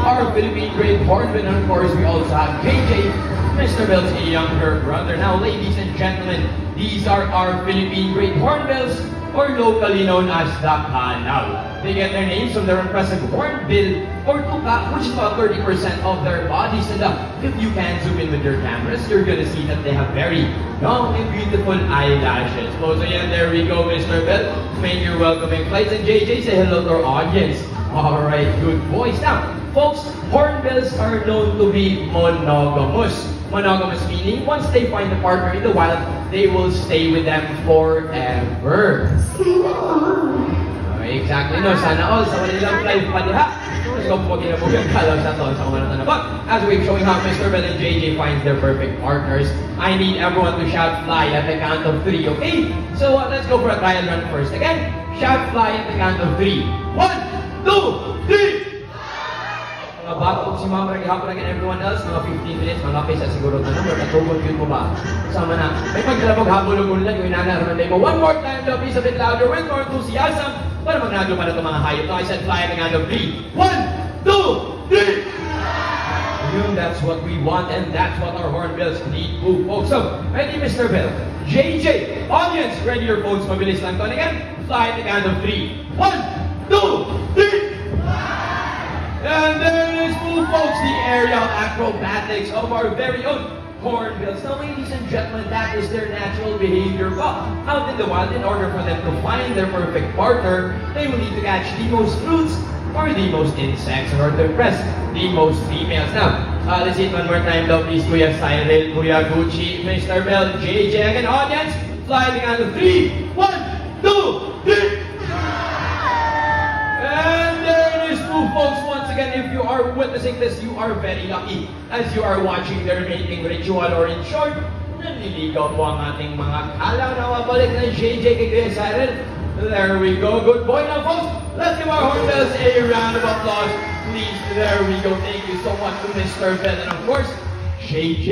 our Philippine great hornbill, and of course we also have JJ, Mr. Bell's younger brother. Now, ladies and gentlemen, these are our Philippine great hornbills, or locally known as the Kalaw. They get their names from their impressive hornbill, or tuka, which is about 30% of their bodies. And if you can zoom in with your cameras, you're gonna see that they have very long and beautiful eyelashes. So yeah, there we go, Mr. Bell. Make your welcoming flights. And JJ, say hello to our audience. Alright, good boys. Now, folks, hornbills are known to be monogamous. Monogamous meaning, once they find a partner in the wild, they will stay with them forever. Exactly, no, sana all sa kanilang life pa diha. So, kung ginabog yung Kalaw sa to, sa kumanan na. But, as we're showing how Mr. Bell and JJ finds their perfect partners, I need everyone to shout fly at the count of 3, okay? So, let's go for a trial run first. Again, shout fly at the count of 3. 1, 2, 3! Mga bago si Mama Raghihapon and everyone else, mga 15 minutes, malapit sa siguro na number, katubod yun mo ba? Kasama na, may pagkalabog habulog lang, yung inanaroon mo. One more time, please, a bit louder, with more enthusiasm, para magnaglo para itong mga hayop. I said fly at the count of 3. 1, 2, 3! That's what we want, and that's what our hornbills need to, folks. So, ready, Mr. Bell? JJ, audience, ready your phones, mabilis lang to. And again, fly at the count of 3. 1, 2, 3! And there it is, folks, the aerial acrobatics of our very own hornbills. Now, ladies and gentlemen, that is their natural behavior. Well, out in the wild, in order for them to find their perfect partner, they will need to catch the most fruits or the most insects in order to impress the most females. Now, let's see it one more time, though, please. Kuya Cyril, Kuya Gucci, Mr. Bell, JJ, again, audience, fly the count of 3. 1, 2, 3! And there it is, folks. Once again, if you are witnessing this, you are very lucky as you are watching their mating ritual, or in short, nanliligaw po ang ating mga Kalaw na mabalik ng JJ kay Kuya Cyril. There we go. Good boy. Now, folks, let's give our hornbills a round of applause, please. There we go. Thank you so much to Mr. Bell and, of course, JJ.